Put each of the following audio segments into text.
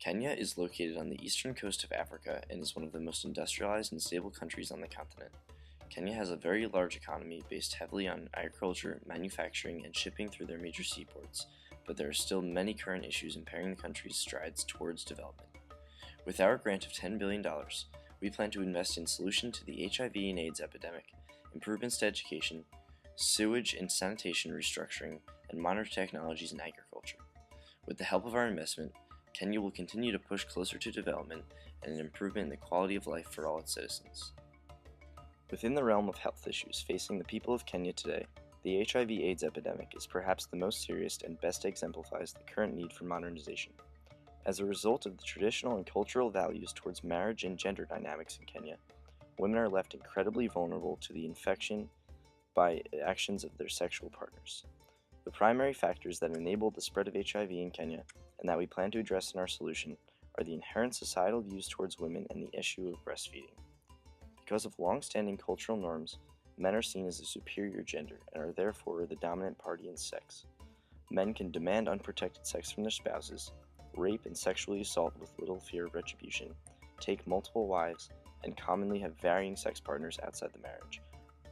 Kenya is located on the eastern coast of Africa and is one of the most industrialized and stable countries on the continent. Kenya has a very large economy based heavily on agriculture, manufacturing, and shipping through their major seaports, but there are still many current issues impairing the country's strides towards development. With our grant of $10 billion, we plan to invest in solutions to the HIV and AIDS epidemic, improvements to education, sewage and sanitation restructuring, and modern technologies in agriculture. With the help of our investment, Kenya will continue to push closer to development and an improvement in the quality of life for all its citizens. Within the realm of health issues facing the people of Kenya today, the HIV/AIDS epidemic is perhaps the most serious and best exemplifies the current need for modernization. As a result of the traditional and cultural values towards marriage and gender dynamics in Kenya, women are left incredibly vulnerable to the infection by actions of their sexual partners. The primary factors that enable the spread of HIV in Kenya, and that we plan to address in our solution, are the inherent societal views towards women and the issue of breastfeeding. Because of long-standing cultural norms, men are seen as the superior gender and are therefore the dominant party in sex. Men can demand unprotected sex from their spouses, rape and sexually assault with little fear of retribution, take multiple wives, and commonly have varying sex partners outside the marriage,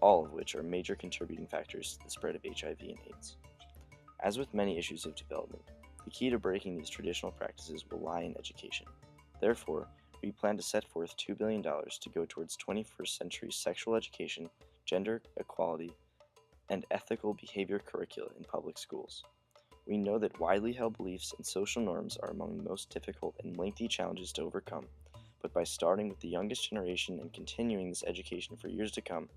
all of which are major contributing factors to the spread of HIV and AIDS. As with many issues of development, the key to breaking these traditional practices will lie in education. Therefore, we plan to set forth $2 billion to go towards 21st century sexual education, gender equality, and ethical behavior curricula in public schools. We know that widely held beliefs and social norms are among the most difficult and lengthy challenges to overcome, but by starting with the youngest generation and continuing this education for years to come,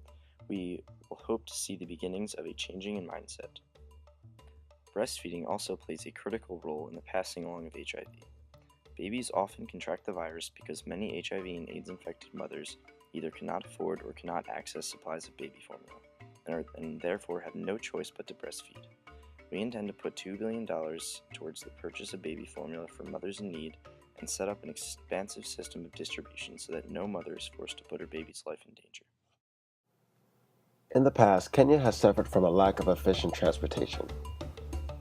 we will hope to see the beginnings of a changing in mindset. Breastfeeding also plays a critical role in the passing along of HIV. Babies often contract the virus because many HIV and AIDS infected mothers either cannot afford or cannot access supplies of baby formula, and therefore have no choice but to breastfeed. We intend to put $2 billion towards the purchase of baby formula for mothers in need and set up an expansive system of distribution so that no mother is forced to put her baby's life in danger. In the past, Kenya has suffered from a lack of efficient transportation.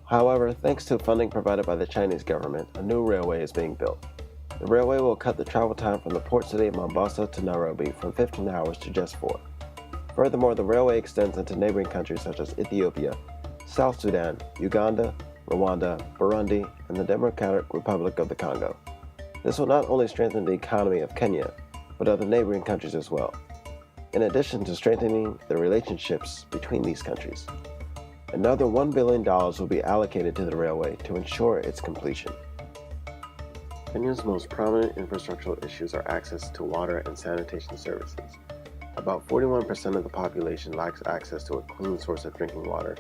However, thanks to funding provided by the Chinese government, a new railway is being built. The railway will cut the travel time from the port city of Mombasa to Nairobi from 15 hours to just 4. Furthermore, the railway extends into neighboring countries such as Ethiopia, South Sudan, Uganda, Rwanda, Burundi, and the Democratic Republic of the Congo. This will not only strengthen the economy of Kenya, but other neighboring countries as well, in addition to strengthening the relationships between these countries. Another $1 billion will be allocated to the railway to ensure its completion. Kenya's most prominent infrastructural issues are access to water and sanitation services. About 41% of the population lacks access to a clean source of drinking water,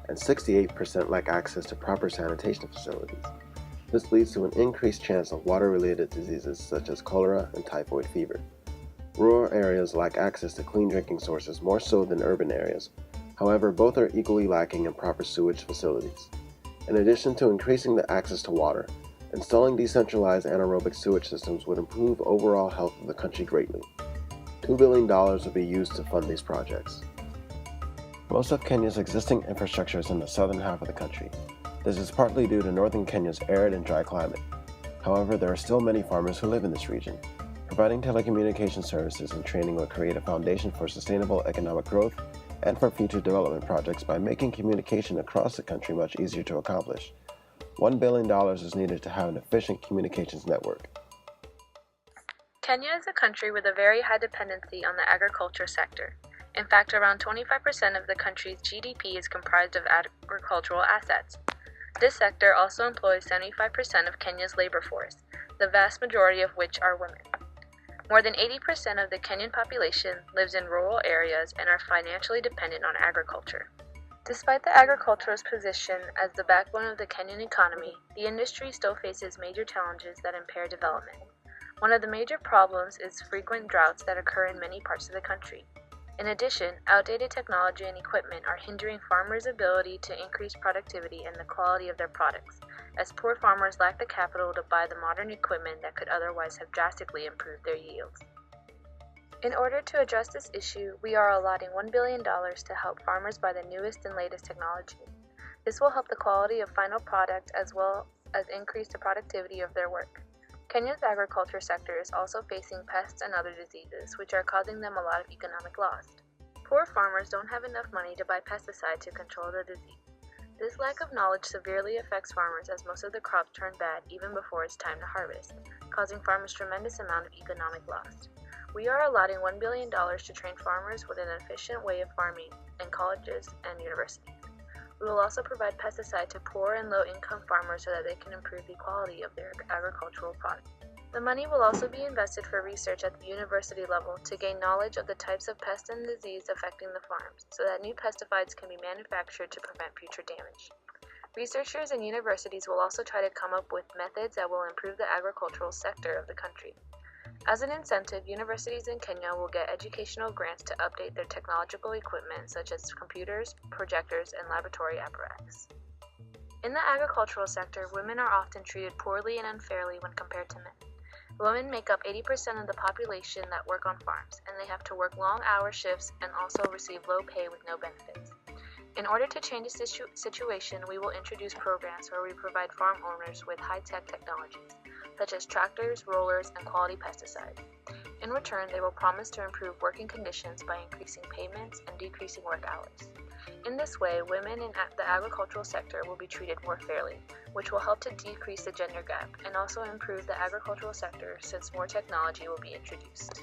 and 68% lack access to proper sanitation facilities. This leads to an increased chance of water-related diseases such as cholera and typhoid fever. Rural areas lack access to clean drinking sources more so than urban areas. However, both are equally lacking in proper sewage facilities. In addition to increasing the access to water, installing decentralized anaerobic sewage systems would improve overall health of the country greatly. $2 billion will be used to fund these projects. Most of Kenya's existing infrastructure is in the southern half of the country. This is partly due to northern Kenya's arid and dry climate. However, there are still many farmers who live in this region. Providing telecommunication services and training will create a foundation for sustainable economic growth and for future development projects by making communication across the country much easier to accomplish. $1 billion is needed to have an efficient communications network. Kenya is a country with a very high dependency on the agriculture sector. In fact, around 25% of the country's GDP is comprised of agricultural assets. This sector also employs 75% of Kenya's labor force, the vast majority of which are women. More than 80% of the Kenyan population lives in rural areas and are financially dependent on agriculture. Despite the agriculture's position as the backbone of the Kenyan economy, the industry still faces major challenges that impair development. One of the major problems is frequent droughts that occur in many parts of the country. In addition, outdated technology and equipment are hindering farmers' ability to increase productivity and the quality of their products, as poor farmers lack the capital to buy the modern equipment that could otherwise have drastically improved their yields. In order to address this issue, we are allotting $1 billion to help farmers buy the newest and latest technology. This will help the quality of final product as well as increase the productivity of their work. Kenya's agriculture sector is also facing pests and other diseases, which are causing them a lot of economic loss. Poor farmers don't have enough money to buy pesticides to control the disease. This lack of knowledge severely affects farmers as most of the crops turn bad even before it's time to harvest, causing farmers tremendous amount of economic loss. We are allotting $1 billion to train farmers with an efficient way of farming in colleges and universities. We will also provide pesticide to poor and low-income farmers so that they can improve the quality of their agricultural products. The money will also be invested for research at the university level to gain knowledge of the types of pests and disease affecting the farms, so that new pesticides can be manufactured to prevent future damage. Researchers and universities will also try to come up with methods that will improve the agricultural sector of the country. As an incentive, universities in Kenya will get educational grants to update their technological equipment such as computers, projectors, and laboratory apparatus. In the agricultural sector, women are often treated poorly and unfairly when compared to men. Women make up 80% of the population that work on farms, and they have to work long-hour shifts and also receive low pay with no benefits. In order to change this situation, we will introduce programs where we provide farm owners with high-tech technologies, such as tractors, rollers, and quality pesticides. In return, they will promise to improve working conditions by increasing payments and decreasing work hours. In this way, women in the agricultural sector will be treated more fairly, which will help to decrease the gender gap and also improve the agricultural sector since more technology will be introduced.